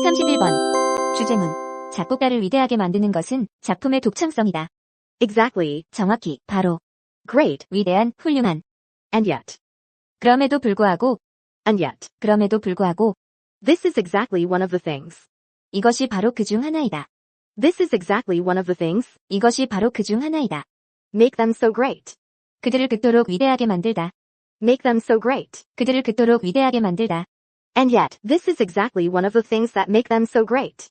31번. 주제문. 작곡가를 위대하게 만드는 것은 작품의 독창성이다. Exactly. 정확히, 바로. Great. 위대한, 훌륭한. And yet. 그럼에도 불구하고, And yet. 그럼에도 불구하고. This is exactly one of the things. 이것이 바로 그 중 하나이다. This is exactly one of the things. 이것이 바로 그 중 하나이다. Make them so great. 그들을 그토록 위대하게 만들다. Make them so great. 그들을 그토록 위대하게 만들다. And yet, this is exactly one of the things that make them so great.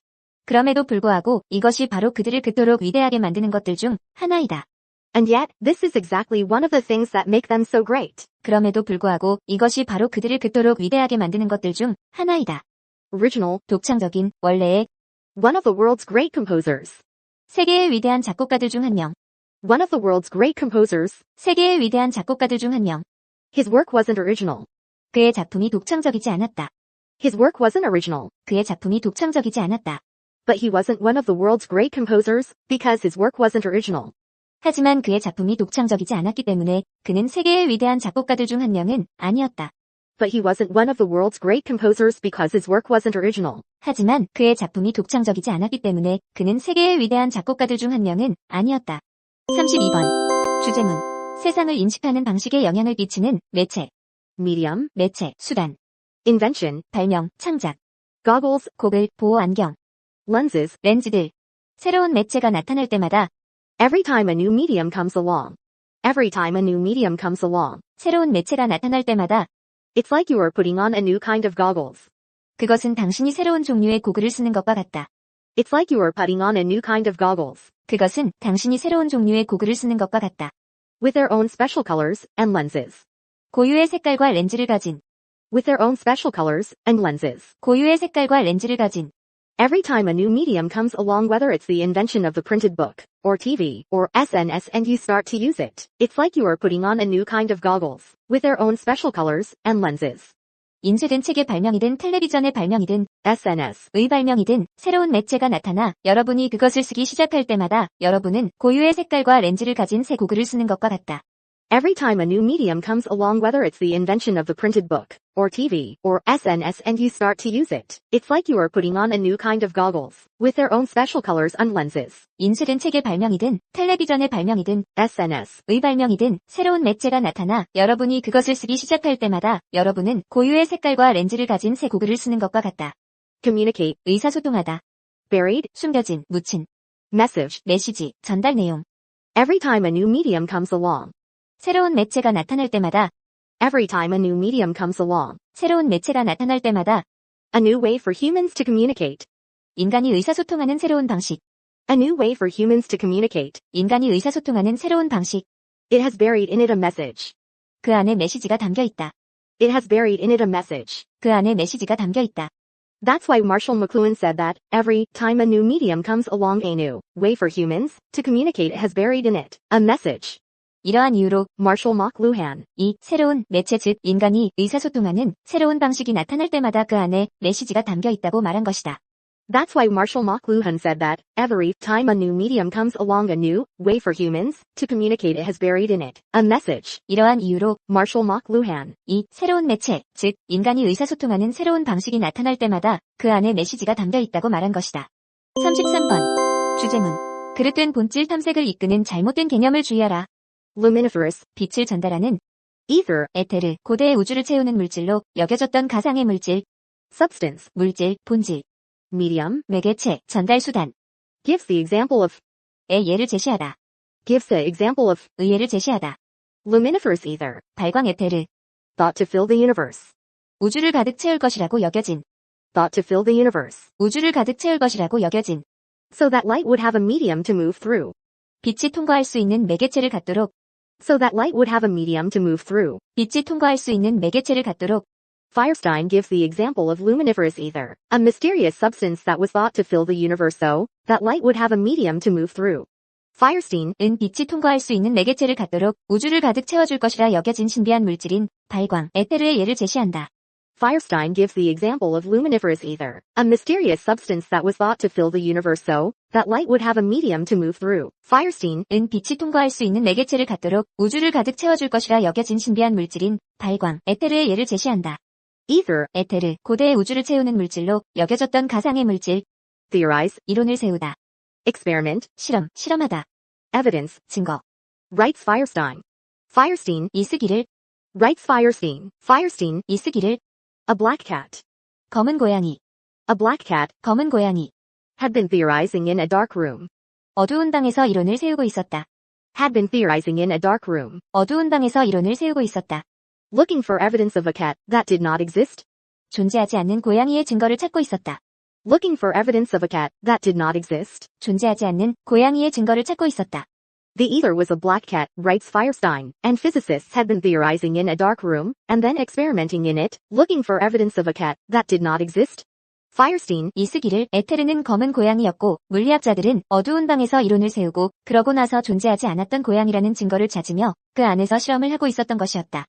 그럼에도 불구하고 이것이 바로 그들을 그토록 위대하게 만드는 것들 중 하나이다. And yet, this is exactly one of the things that make them so great. 그럼에도 불구하고 이것이 바로 그들을 그토록 위대하게 만드는 것들 중 하나이다. Original. 독창적인, 원래의, One of the world's great composers. 세계의 위대한 작곡가들 중 한 명. One of the world's great composers. 세계의 위대한 작곡가들 중 한 명. His work wasn't original. 그의 작품이 독창적이지 않았다. His work wasn't original. 그의 작품이 독창적이지 않았다. But he wasn't one of the world's great composers because his work wasn't original. 하지만 그의 작품이 독창적이지 않았기 때문에 그는 세계의 위대한 작곡가들 중 한 명은 아니었다. But he wasn't one of the world's great composers because his work wasn't original. 하지만 그의 작품이 독창적이지 않았기 때문에 그는 세계의 위대한 작곡가들 중 한 명은 아니었다. 32번. 주제문. 세상을 인식하는 방식에 영향을 끼치는 매체. Medium. 매체, 수단. Invention. 발명, 창작. Goggles. 고글, 보호 안경. Lenses. 렌즈들. 새로운 매체가 나타날 때마다 Every time a new medium comes along. Every time a new medium comes along. 새로운 매체가 나타날 때마다 It's like you are putting on a new kind of goggles. 그것은 당신이 새로운 종류의 고글을 쓰는 것과 같다. It's like you are putting on a new kind of goggles. 그것은 당신이 새로운 종류의 고글을 쓰는 것과 같다. With their own special colors and lenses. 고유의 색깔과 렌즈를 가진. With their own special colors and lenses. 고유의 색깔과 렌즈를 가진. Every time a new medium comes along, whether it's the invention of the printed book, or TV, or SNS, and you start to use it, it's like you are putting on a new kind of goggles, with their own special colors and lenses. 인쇄된 책의 발명이든 텔레비전의 발명이든 SNS의 발명이든 새로운 매체가 나타나 여러분이 그것을 쓰기 시작할 때마다 여러분은 고유의 색깔과 렌즈를 가진 새 고글을 쓰는 것과 같다. Every time a new medium comes along, whether it's the invention of the printed book, or TV, or SNS, and you start to use it, it's like you are putting on a new kind of goggles, with their own special colors and lenses. 인쇄된 책의 발명이든 텔레비전의 발명이든 SNS의 발명이든 새로운 매체가 나타나 여러분이 그것을 쓰기 시작할 때마다 여러분은 고유의 색깔과 렌즈를 가진 새 고글을 쓰는 것과 같다. Communicate. 의사소통하다. Buried. 숨겨진, 묻힌. Message. 메시지, 전달 내용. Every time a new medium comes along. 새로운 매체가 나타날 때마다 Every time a new medium comes along. 새로운 매체가 나타날 때마다 A new way for humans to communicate. 인간이 의사소통하는 새로운 방식. A new way for humans to communicate. 인간이 의사소통하는 새로운 방식. It has buried in it a message. 그 안에 메시지가 담겨 있다. It has buried in it a message. 그 안에 메시지가 담겨 있다. That's why Marshall McLuhan said that, every time a new medium comes along, a new way for humans to communicate has buried in it a message. 이러한 이유로 Marshall McLuhan. 이 새로운 매체 즉 인간이 의사소통하는 새로운 방식이 나타날 때마다 그 안에 메시지가 담겨 있다고 말한 것이다. That's why Marshall McLuhan said that, every time a new medium comes along, a new way for humans to communicate it has buried in it a message. 이러한 이유로 Marshall McLuhan. 이 새로운 매체 즉 인간이 의사소통하는 새로운 방식이 나타날 때마다 그 안에 메시지가 담겨 있다고 말한 것이다. 33번. 주제문. 그릇된 본질 탐색을 이끄는 잘못된 개념을 주의하라. Luminiferous. 빛을 전달하는 Ether. 에테르, 고대의 우주를 채우는 물질로 여겨졌던 가상의 물질, Substance. 물질, 본질, Medium. 매개체, 전달 수단, Gives the example of. 의 예를 제시하다. Gives the example of. 의 예를 제시하다. Luminiferous ether. 발광 에테르, Thought to fill the universe. 우주를 가득 채울 것이라고 여겨진, Thought to fill the universe. 우주를 가득 채울 것이라고 여겨진, So that light would have a medium to move through. 빛이 통과할 수 있는 매개체를 갖도록, So that light would have a medium to move through. 빛이 통과할 수 있는 매개체를 갖도록, Firestein gives the example of luminiferous ether, a mysterious substance that was thought to fill the universe so that light would have a medium to move through. Firestein. 은 빛이 통과할 수 있는 매개체를 갖도록 우주를 가득 채워줄 것이라 여겨진 신비한 물질인 발광, 에테르의 예를 제시한다. Firestein gives the example of luminiferous ether, a mysterious substance that was thought to fill the universe so that light would have a medium to move through. Firestein. 은 빛이 통과할 수 있는 매개체를 갖도록 우주를 가득 채워줄 것이라 여겨진 신비한 물질인 발광, 에테르의 예를 제시한다. Ether, 에테르, 고대의 우주를 채우는 물질로 여겨졌던 가상의 물질. theorize, 이론을 세우다. experiment, 실험, 실험하다. evidence, 증거. writes Firestein. Firestein, 이쓰기를, writes Firestein. Firestein, 이쓰기를. a black cat. 검은 고양이. A black cat 검은 고양이. had been theorizing in a dark room. 어두운 방에서 이론을 세우고 있었다. Had been theorizing in a dark room. 어두운 방에서 이론을 세우고 있었다. Looking for evidence of a cat that did not exist. 존재하지 않는 고양이의 증거를 찾고 있었다. Looking for evidence of a cat that did not exist. 존재하지 않는 고양이의 증거를 찾고 있었다. The ether was a black cat, writes Firestein, and physicists had been theorizing in a dark room, and then experimenting in it, looking for evidence of a cat that did not exist. Firestein, 이쓰기를 에테르는 검은 고양이였고 물리학자들은 어두운 방에서 이론을 세우고 그러고 나서 존재하지 않았던 고양이라는 증거를 찾으며 그 안에서 실험을 하고 있었던 것이었다.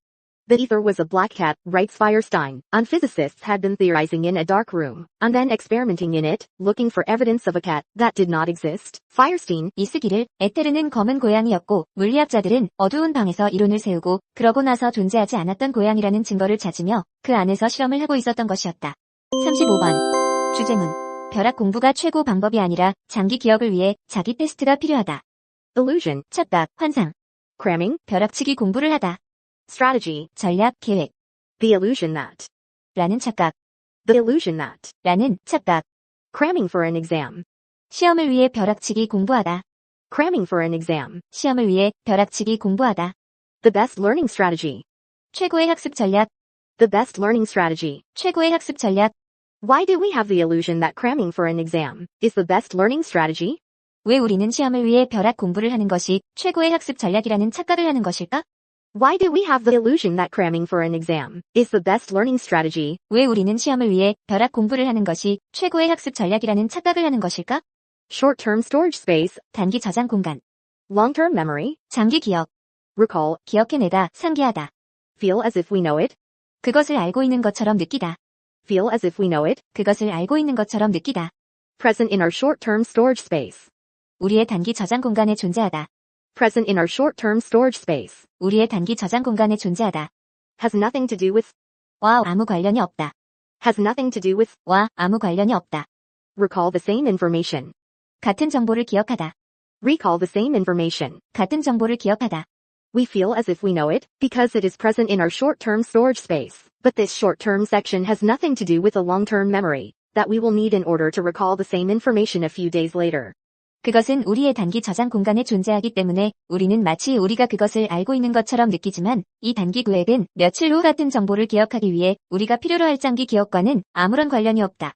the ether was a black cat, writes Firestein, and physicists had been theorizing in a dark room, and then experimenting in it, looking for evidence of a cat that did not exist. Firestein, 이쓰기를 에테르는 검은 고양이였고 물리학자들은 어두운 방에서 이론을 세우고 그러고 나서 존재하지 않았던 고양이라는 증거를 찾으며 그 안에서 실험을 하고 있었던 것이었다. 35번 주제문 벼락 공부가 최고 방법이 아니라 장기 기억을 위해 자기 테스트가 필요하다. illusion, 착각, 환상, cramming, 벼락치기 공부를 하다. strategy, 전략, 계획, the illusion that, 라는 착각, the illusion that, 라는 착각. cramming for an exam, 시험을 위해 벼락치기 공부하다. cramming for an exam, 시험을 위해 벼락치기 공부하다. the best learning strategy, 최고의 학습 전략, the best learning strategy. 최고의 학습 전략. Why do we have the illusion that cramming for an exam is the best learning strategy? 왜 우리는 시험을 위해 벼락 공부를 하는 것이 최고의 학습 전략이라는 착각을 하는 것일까? Why do we have the illusion that cramming for an exam is the best learning strategy? 왜 우리는 시험을 위해 벼락 공부를 하는 것이 최고의 학습 전략이라는 착각을 하는 것일까? Short-term storage space, 단기 저장 공간, long-term memory, 장기 기억, recall, 기억해내다, 상기하다. feel as if we know it, 그것을 알고 있는 것처럼 느끼다. feel as if we know it, 그것을 알고 있는 것처럼 느끼다. present in our short-term storage space, 우리의 단기 저장 공간에 존재하다. present in our short-term storage space, 우리의 단기 저장 공간에 존재하다. has nothing to do with, 와 아무 관련이 없다. has nothing to do with, 와 아무 관련이 없다. recall the same information, 같은 정보를 기억하다. recall the same information. 같은 정보를 기억하다. We feel as if we know it, because it is present in our short-term storage space, but this short-term section has nothing to do with a long-term memory, that we will need in order to recall the same information a few days later. 그것은 우리의 단기 저장 공간에 존재하기 때문에 우리는 마치 우리가 그것을 알고 있는 것처럼 느끼지만 이 단기 구획은 며칠 후 같은 정보를 기억하기 위해 우리가 필요로 할 장기 기억과는 아무런 관련이 없다.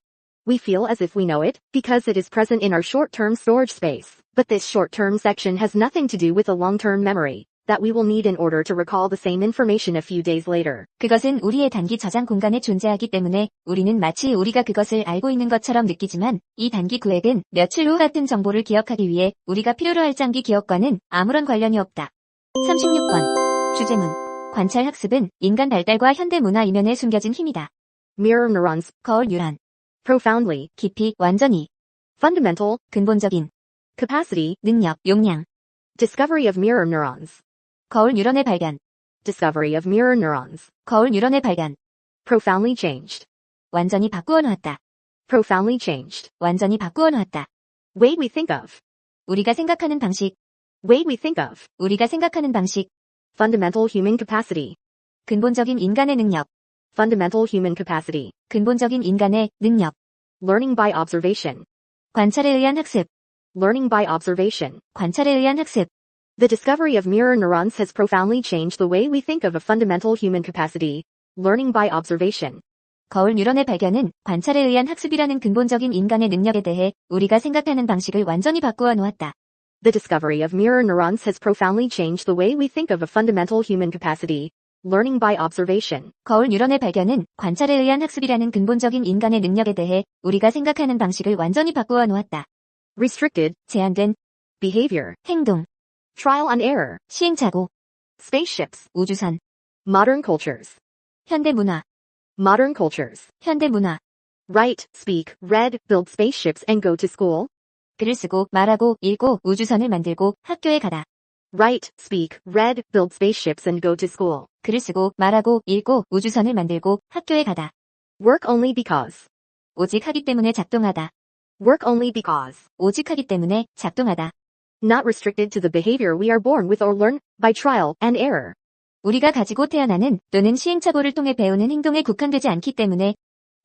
We feel as if we know it, because it is present in our short-term storage space, but this short-term section has nothing to do with a long-term memory, that we will need in order to recall the same information a few days later. 그것은 우리의 단기 저장 공간에 존재하기 때문에 우리는 마치 우리가 그것을 알고 있는 것처럼 느끼지만 이 단기 구획은 며칠 후 같은 정보를 기억하기 위해 우리가 필요로 할 장기 기억과는 아무런 관련이 없다. 36번 주제문 관찰 학습은 인간 발달과 현대 문화 이면에 숨겨진 힘이다. Mirror neurons, 거울 유란, profoundly, 깊이, 완전히, fundamental, 근본적인, capacity, 능력, 용량, discovery of mirror neurons, 거울 뉴런의 발견, discovery of mirror neurons, 거울 뉴런의 발견, profoundly changed, 완전히 바꾸어 놓았다. profoundly changed, 완전히 바꾸어 놓았다. way we think of, 우리가 생각하는 방식, way we think of, 우리가 생각하는 방식, fundamental human capacity, 근본적인 인간의 능력, fundamental human capacity, 근본적인 인간의 능력, learning by observation, 관찰에 의한 학습, learning by observation. 관찰에 의한 학습, The discovery of mirror neurons has profoundly changed the way we think of a fundamental human capacity, learning by observation. 거울 뉴런의 발견은 관찰에 의한 학습이라는 근본적인 인간의 능력에 대해 우리가 생각하는 방식을 완전히 바꾸어 놓았다. The discovery of mirror neurons has profoundly changed the way we think of a fundamental human capacity, learning by observation. 거울 뉴런의 발견은 관찰에 의한 학습이라는 근본적인 인간의 능력에 대해 우리가 생각하는 방식을 완전히 바꾸어 놓았다. Restricted, 제한된 behavior, 행동, trial and error, 시행착오, spaceships, 우주선, modern cultures, 현대 문화, modern cultures. 현대 문화, Write, speak, read, build spaceships and go to school. 글을 쓰고 말하고 읽고 우주선을 만들고 학교에 가다. write, speak, read, build spaceships and go to school. 글을 쓰고, 말하고, 읽고, 우주선을 만들고, 학교에 가다. Work only because. 오직 하기 때문에 작동하다. Work only because. 오직 하기 때문에 작동하다. Not restricted to the behavior we are born with or learn by trial and error. 우리가 가지고 태어나는 또는 시행착오를 통해 배우는 행동에 국한되지 않기 때문에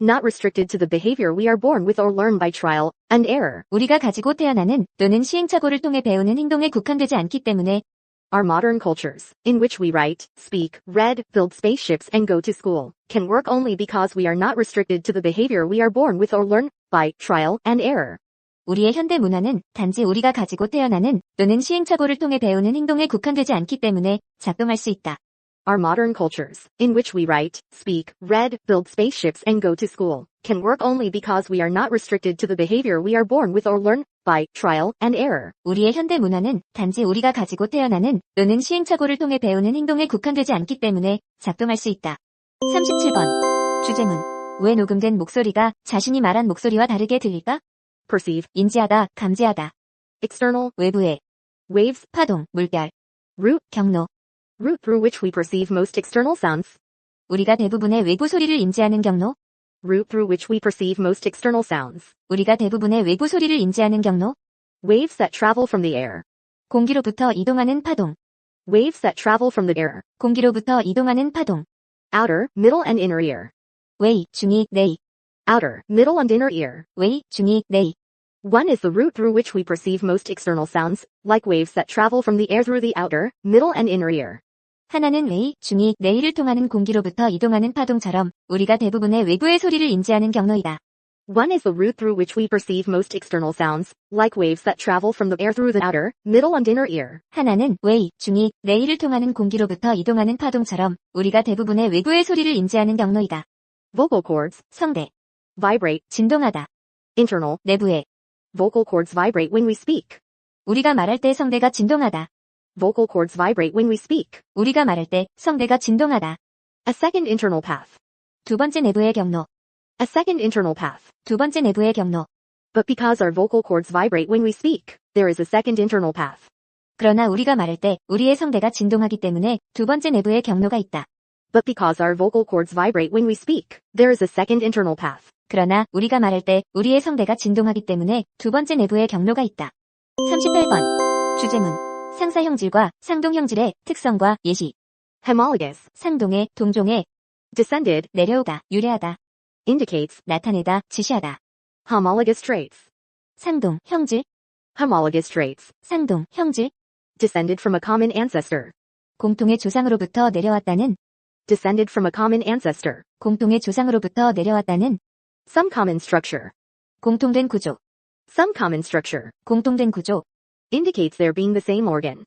Not restricted to the behavior we are born with or learn by trial and error. 우리가 가지고 태어나는 또는 시행착오를 통해 배우는 행동에 국한되지 않기 때문에 Our modern cultures, in which we write, speak, read, build spaceships and go to school, can work only because we are not restricted to the behavior we are born with or learn by trial and error. 우리의 현대 문화는 단지 우리가 가지고 태어나는 또는 시행착오를 통해 배우는 행동에 국한되지 않기 때문에 작동할 수 있다. Our modern cultures, in which we write, speak, read, build spaceships and go to school, can work only because we are not restricted to the behavior we are born with or learn by trial and error. 우리의 현대 문화는 단지 우리가 가지고 태어나는 또는 시행착오를 통해 배우는 행동에 국한되지 않기 때문에 작동할 수 있다. 37번. 주제문. 왜 녹음된 목소리가 자신이 말한 목소리와 다르게 들릴까? Perceive, 인지하다, 감지하다. external, 외부의. waves, 파동, 물결. route, 경로. route through which we perceive most external sounds. 우리가 대부분의 외부 소리를 인지하는 경로. Route through which we perceive most external sounds. 우리가 대부분의 외부 소리를 인지하는 경로. Waves that travel from the air. 공기로부터 이동하는 파동. Waves that travel from the air. 공기로부터 이동하는 파동. Outer, middle and inner ear. 외, 중위, 내이. Outer, middle and inner ear. 외, 중위, 내이. One is the route through which we perceive most external sounds, like waves that travel from the air through the outer, middle and inner ear. 하나는 외, 중위, 내이를 통하는 공기로부터 이동하는 파동처럼 우리가 대부분의 외부의 소리를 인지하는 경로이다. One is the route through which we perceive most external sounds, like waves that travel from the air through the outer, middle and inner ear. 하나는 외, 중위, 내이를 통하는 공기로부터 이동하는 파동처럼 우리가 대부분의 외부의 소리를 인지하는 경로이다. Vocal cords, 성대. vibrate, 진동하다. internal, 내부의. vocal cords vibrate when we speak. 우리가 말할 때 성대가 진동하다. Vocal cords vibrate when we speak. 우리가 말할 때 성대가 진동하다. A second internal path. 두 번째 내부의 경로. A second internal path. 두 번째 내부의 경로. But because our vocal cords vibrate when we speak, there is a second internal path. 그러나 우리가 말할 때 우리의 성대가 진동하기 때문에 두 번째 내부의 경로가 있다. But because our vocal cords vibrate when we speak, there is a second internal path. 그러나 우리가 말할 때 우리의 성대가 진동하기 때문에 두 번째 내부의 경로가 있다. 38번. 주제문. 상사 형질과 상동 형질의 특성과 예시. Homologous, 상동의, 동종의, descended, 내려오다, 유래하다, indicates, 나타내다, 지시하다. homologous traits. 상동, 형질, Homologous traits, 상동, 형질, descended from a common ancestor. 공통의 조상으로부터 내려왔다는, Descended from a common ancestor. 공통의 조상으로부터 내려왔다는, Some common structure. 공통된 구조, Some common structure 공통된 구조, indicates there being the same organ.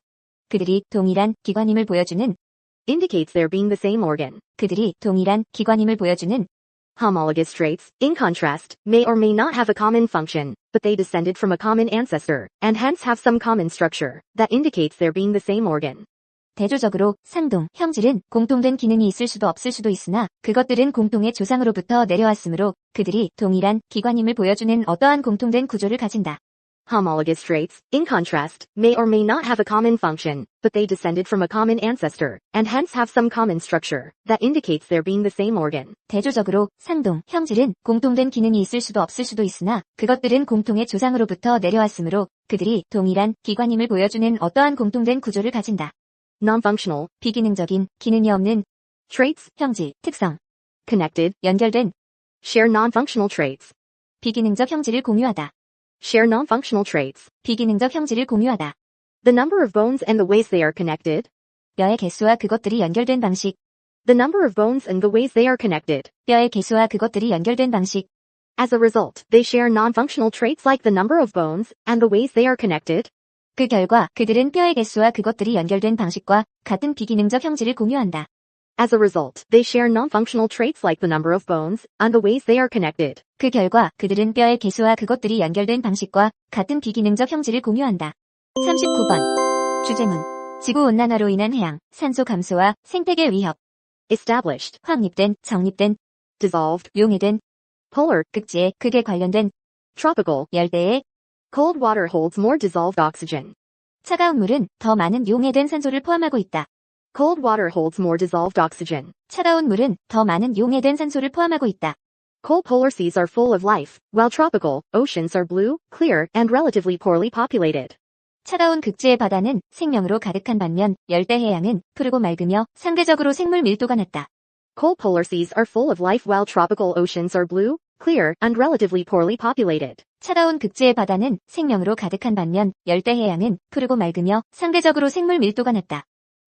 그들이 동일한 기관임을 보여주는, Indicates there being the same organ. 그들이 동일한 기관임을 보여주는, Homologous traits, in contrast, may or may not have a common function, but they descended from a common ancestor, and hence have some common structure, that indicates there being the same organ. 대조적으로 상동, 형질은 공통된 기능이 있을 수도 없을 수도 있으나 그것들은 공통의 조상으로부터 내려왔으므로 그들이 동일한 기관임을 보여주는 어떠한 공통된 구조를 가진다. Homologous traits, in contrast, may or may not have a common function, but they descended from a common ancestor, and hence have some common structure, that indicates there being the same organ. 대조적으로 상동, 형질은 공통된 기능이 있을 수도 없을 수도 있으나 그것들은 공통의 조상으로부터 내려왔으므로 그들이 동일한 기관임을 보여주는 어떠한 공통된 구조를 가진다. Non-functional, 비기능적인, 기능이 없는, traits, 형질, 특성, connected, 연결된, share non-functional traits. 비기능적 형질을 공유하다. Share non-functional traits. 비기능적 형질을 공유하다. The number of bones and the ways they are connected. 뼈의 개수와 그것들이 연결된 방식. The number of bones and the ways they are connected. 뼈의 개수와 그것들이 연결된 방식. As a result, they share non-functional traits like the number of bones and the ways they are connected. 그 결과 그들은 뼈의 개수와 그것들이 연결된 방식과 같은 비기능적 형질을 공유한다. As a result, they share non-functional traits like the number of bones and the ways they are connected. 그 결과 그들은 뼈의 개수와 그것들이 연결된 방식과 같은 비기능적 형질을 공유한다. 39번. 주제문. 지구온난화로 인한 해양, 산소 감소와 생태계 위협. Established, 확립된, 정립된, dissolved, 용해된, polar, 극지에, 극에 관련된, tropical. 열대의, Cold water holds more dissolved oxygen. 차가운 물은 더 많은 용해된 산소를 포함하고 있다. Cold water holds more dissolved oxygen. 차가운 물은 더 많은 용해된 산소를 포함하고 있다. Cold polar seas are full of life, while tropical oceans are blue, clear, and relatively poorly populated. 차가운 극지의 바다는 생명으로 가득한 반면 열대 해양은 푸르고 맑으며 상대적으로 생물 밀도가 낮다. Cold polar seas are full of life while tropical oceans are blue, clear, and relatively poorly populated. 차가운 극지의 바다는 생명으로 가득한 반면 열대 해양은 푸르고 맑으며 상대적으로 생물 밀도가 낮다.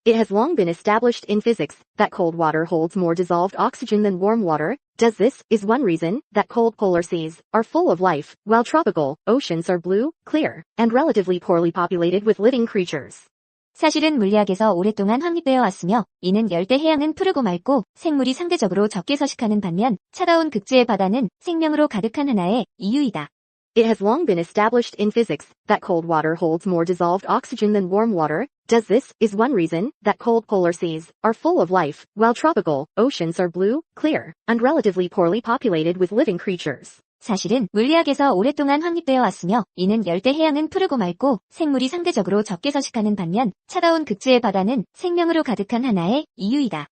It has long been established in physics that cold water holds more dissolved oxygen than warm water. Does this is one reason that cold polar seas are full of life, while tropical oceans are blue, clear, and relatively poorly populated with living creatures. 사실은 물리학에서 오랫동안 확립되어 왔으며 이는 열대 해양은 푸르고 맑고 생물이 상대적으로 적게 서식하는 반면 차가운 극지의 바다는 생명으로 가득한 하나의 이유이다. It has long been established in physics that cold water holds more dissolved oxygen than warm water. Does this is one reason that cold polar seas are full of life, while tropical oceans are blue, clear, and relatively poorly populated with living creatures. 사실은 물리학에서 오랫동안 확립되어 왔으며 이는 열대 해양은 푸르고 맑고 생물이 상대적으로 적게 서식하는 반면 차가운 극지의 바다는 생명으로 가득한 하나의 이유이다.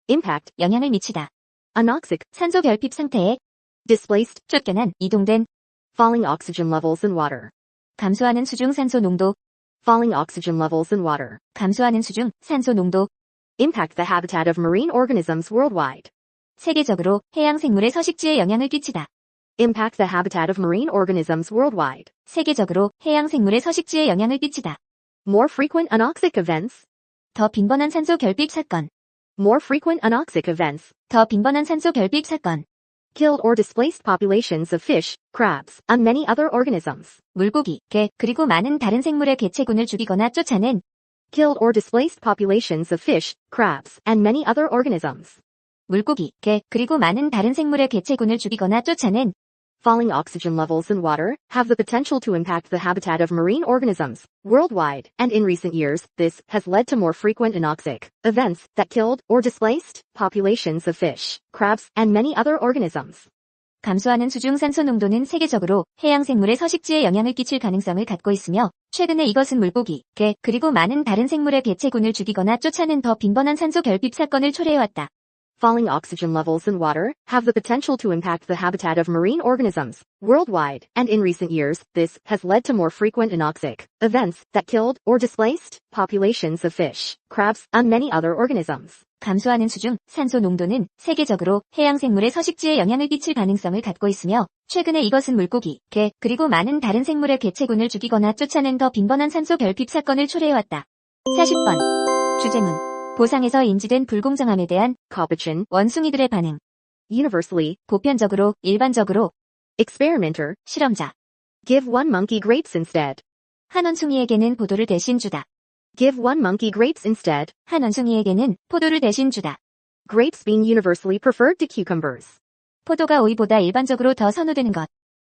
Impact, 영향을 미치다. anoxic, 산소 결핍 상태에 displaced, 쫓겨난, 이동된, falling oxygen levels in water, 감소하는 수중 산소 농도, falling oxygen levels in water, 감소하는 수중 산소 농도, impact the habitat of marine organisms worldwide, 세계적으로 해양 생물의 서식지에 영향을 끼치다. impact the habitat of marine organisms worldwide, 세계적으로 해양 생물의 서식지에 영향을 끼치다. more frequent anoxic events, 더 빈번한 산소 결핍 사건, more frequent anoxic events, 더 빈번한 산소 결핍 사건, killed or displaced populations of fish, crabs, and many other organisms, 물고기, 개, 그리고 많은 다른 생물의 개체군을 죽이거나 쫓아낸, killed or displaced populations of fish, crabs, and many other organisms, 물고기, 개, 그리고 많은 다른 생물의 개체군을 죽이거나 쫓아낸, falling oxygen levels in water have the potential to impact the habitat of marine organisms worldwide, and in recent years, this has led to more frequent anoxic events that killed or displaced populations of fish, crabs, and many other organisms. 감소하는 수중 산소 농도는 세계적으로 해양 생물의 서식지에 영향을 끼칠 가능성을 갖고 있으며 최근에 이것은 물고기, 개, 그리고 많은 다른 생물의 개체군을 죽이거나 쫓아낸 더 빈번한 산소 결핍 사건을 초래해왔다. Falling oxygen levels in water have the potential to impact the habitat of marine organisms worldwide, and in recent years, this has led to more frequent anoxic events that killed or displaced populations of fish, crabs, and many other organisms. 감소하는 수중 산소 농도는 세계적으로 해양 생물의 서식지에 영향을 끼칠 가능성을 갖고 있으며 최근에 이것은 물고기, 개, 그리고 많은 다른 생물의 개체군을 죽이거나 쫓아낸 더 빈번한 산소 결핍 사건을 초래해왔다. 40번. 주제문. 보상에서 인지된 불공정함에 대한 Capuchin, 원숭이들의 반응. universally, 보편적으로, 일반적으로, experimenter, 실험자. give one monkey grapes instead. 한 원숭이에게는 포도를 대신 주다. Give one monkey grapes instead. 한 원숭이에게는 포도를 대신 주다. Grapes being universally preferred to cucumbers. 포도가 오이보다 일반적으로 더 선호되는 것.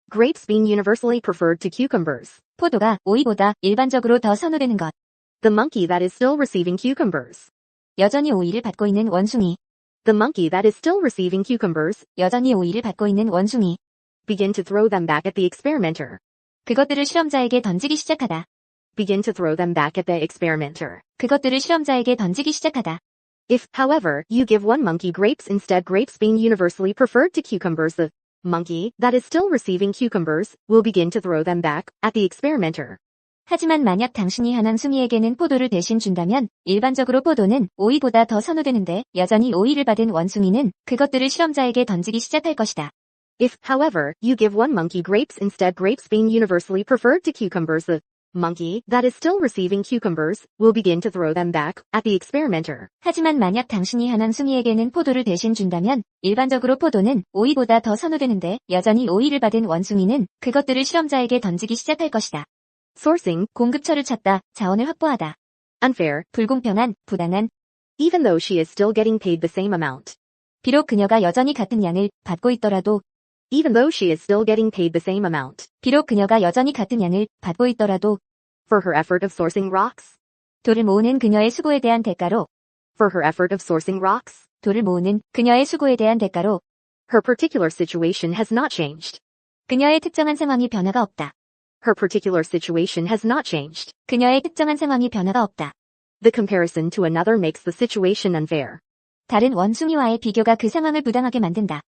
Grapes being universally preferred to cucumbers. 포도가 오이보다 일반적으로 더 선호되는 것. The monkey that is still receiving cucumbers. 여전히 오이를 받고 있는 원숭이. The monkey that is still receiving cucumbers. 여전히 오이를 받고 있는 원숭이. Begin to throw them back at the experimenter. 그것들을 실험자에게 던지기 시작하다. Begin to throw them back at the experimenter. 그것들을 실험자에게 던지기 시작하다. If, however, you give one monkey grapes instead, grapes being universally preferred to cucumbers, the monkey that is still receiving cucumbers will begin to throw them back at the experimenter. 하지만 만약 당신이 한 원숭이에게는 포도를 대신 준다면 일반적으로 포도는 오이보다 더 선호되는데 여전히 오이를 받은 원숭이는 그것들을 실험자에게 던지기 시작할 것이다. If, however, you give one monkey grapes instead, grapes being universally preferred to cucumbers, the monkey that is still receiving cucumbers will begin to throw them back at the experimenter. 하지만 만약 당신이 한 원숭이에게는 포도를 대신 준다면 일반적으로 포도는 오이보다 더 선호되는데 여전히 오이를 받은 원숭이는 그것들을 실험자에게 던지기 시작할 것이다. Sourcing, 공급처를 찾다, 자원을 확보하다. unfair, 불공평한, 부당한. even though she is still getting paid the same amount. 비록 그녀가 여전히 같은 양을 받고 있더라도. Even though she is still getting paid the same amount. 비록 그녀가 여전히 같은 양을 받고 있더라도. For her effort of sourcing rocks. 돌을 모으는 그녀의 수고에 대한 대가로. For her effort of sourcing rocks. 돌을 모으는 그녀의 수고에 대한 대가로. Her particular situation has not changed. 그녀의 특정한 상황이 변화가 없다. Her particular situation has not changed. 그녀의 특정한 상황이 변화가 없다. The comparison to another makes the situation unfair. 다른 원숭이와의 비교가 그 상황을 부당하게 만든다.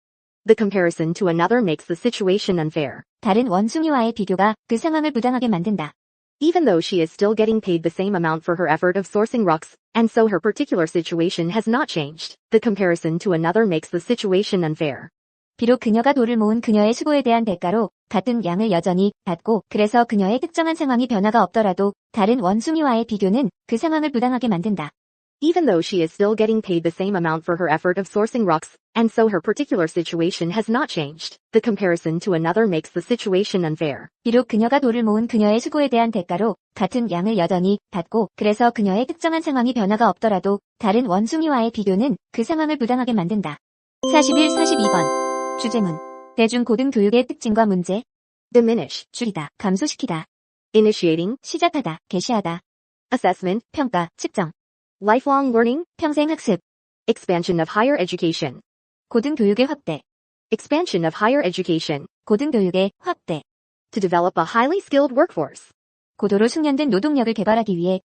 The comparison to another makes the situation unfair. 다른 원숭이와의 비교가 그 상황을 부당하게 만든다. Even though she is still getting paid the same amount for her effort of sourcing rocks, and so her particular situation has not changed, the comparison to another makes the situation unfair. 비록 그녀가 돌을 모은 그녀의 수고에 대한 대가로 같은 양을 여전히 받고 그래서 그녀의 특정한 상황이 변화가 없더라도 다른 원숭이와의 비교는 그 상황을 부당하게 만든다. Even though she is still getting paid the same amount for her effort of sourcing rocks, and so her particular situation has not changed, the comparison to another makes the situation unfair. 비록 그녀가 돌을 모은 그녀의 수고에 대한 대가로 같은 양을 여전히 받고 그래서 그녀의 특정한 상황이 변화가 없더라도 다른 원숭이와의 비교는 그 상황을 부당하게 만든다. 41, 42번. 주제문. 대중고등교육의 특징과 문제. Diminish. 줄이다, 감소시키다. Initiating. 시작하다, 개시하다. Assessment. 평가, 측정. Lifelong learning. 평생학습. Expansion of higher education. 고등교육의 확대. Expansion of higher education. 고등교육의 확대. To develop a highly skilled workforce. 고도로 숙련된 노동력을 개발하기 위해.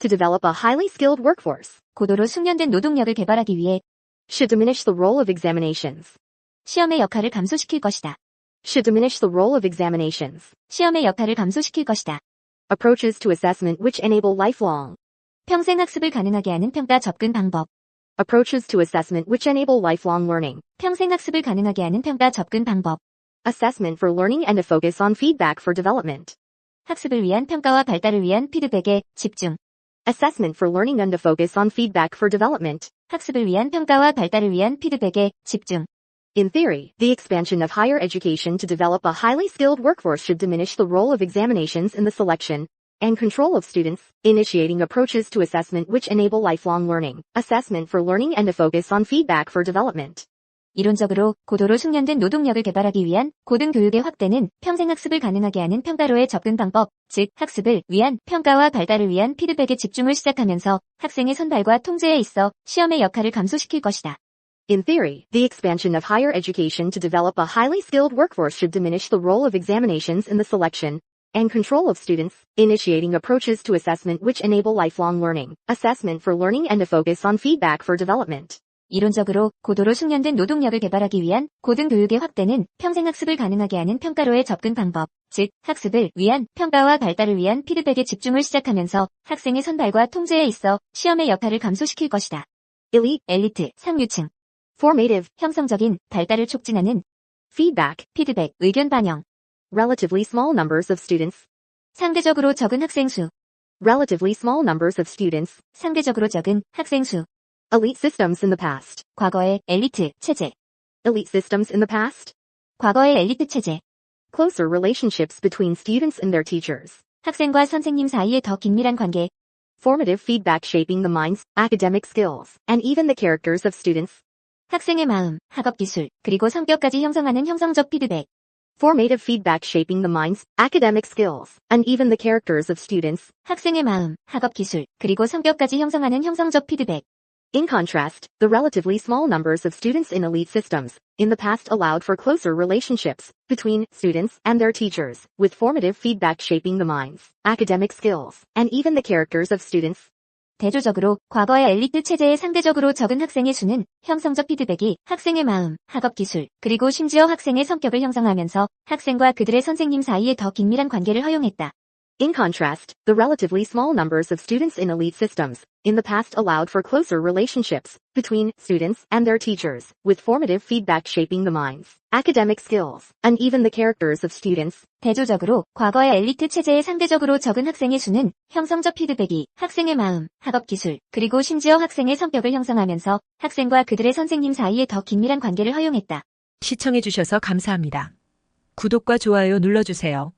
To develop a highly skilled workforce. 고도로 숙련된 노동력을 개발하기 위해. Should diminish the role of examinations. 시험의 역할을 감소시킬 것이다. Should diminish the role of examinations. 시험의 역할을 감소시킬 것이다. Approaches to assessment which enable lifelong. 평생학습을 가능하게 하는 평가 접근 방법. Approaches to assessment which enable lifelong learning. 평생학습을 가능하게 하는 평가 접근 방법. Assessment for learning and a focus on feedback for development. 학습을 위한 평가와 발달을 위한 피드백에 집중. Assessment for learning and a focus on feedback for development. 학습을 위한 평가와 발달을 위한 피드백에 집중. In theory, the expansion of higher education to develop a highly skilled workforce should diminish the role of examinations in the selection and control of students, initiating approaches to assessment which enable lifelong learning. Assessment for learning and a focus on feedback for development. 이론적으로 고도로 숙련된 노동력을 개발하기 위한 고등교육의 확대는 평생학습을 가능하게 하는 평가로의 접근 방법, 즉 학습을 위한 평가와 발달을 위한 피드백에 집중을 시작하면서 학생의 선발과 통제에 있어 시험의 역할을 감소시킬 것이다. In theory, the expansion of higher education to develop a highly skilled workforce should diminish the role of examinations in the selection and control of students, initiating approaches to assessment which enable lifelong learning. Assessment for learning and a focus on feedback for development. 이론적으로 고도로 숙련된 노동력을 개발하기 위한 고등교육의 확대는 평생학습을 가능하게 하는 평가로의 접근 방법, 즉 학습을 위한 평가와 발달을 위한 피드백에 집중을 시작하면서 학생의 선발과 통제에 있어 시험의 역할을 감소시킬 것이다. Elite, 엘리트, 상류층. formative, 형성적인 발달을 촉진하는 feedback, 피드백, 의견 반영. relatively small numbers of students, 상대적으로 적은 학생 수. relatively small numbers of students, 상대적으로 적은 학생 수. elite systems in the past, 과거의 엘리트 체제. elite systems in the past, 과거의 엘리트 체제. closer relationships between students and their teachers, 학생과 선생님 사이의 더 긴밀한 관계. formative feedback shaping the minds, academic skills, and even the characters of students, 학생의 마음, 학업 기술, 그리고 성격까지 형성하는 형성적 피드백. formative feedback shaping the minds, academic skills, and even the characters of students. 학생의 마음, 학업 기술, 그리고 성격까지 형성하는 형성적 피드백. In contrast, the relatively small numbers of students in elite systems, in the past allowed for closer relationships between students and their teachers, with formative feedback shaping the minds, academic skills, and even the characters of students. 대조적으로 과거의 엘리트 체제에 상대적으로 적은 학생의 수는 형성적 피드백이 학생의 마음, 학업 기술, 그리고 심지어 학생의 성격을 형성하면서 학생과 그들의 선생님 사이에 더 긴밀한 관계를 허용했다. In contrast, the relatively small numbers of students in elite systems, in the past allowed for closer relationships between students and their teachers, with formative feedback shaping the minds, academic skills, and even the characters of students. 대조적으로 과거의 엘리트 체제에 상대적으로 적은 학생의 수는 형성적 피드백이 학생의 마음, 학업 기술, 그리고 심지어 학생의 성격을 형성하면서 학생과 그들의 선생님 사이에 더 긴밀한 관계를 허용했다. 시청해주셔서 감사합니다. 구독과 좋아요 눌러주세요.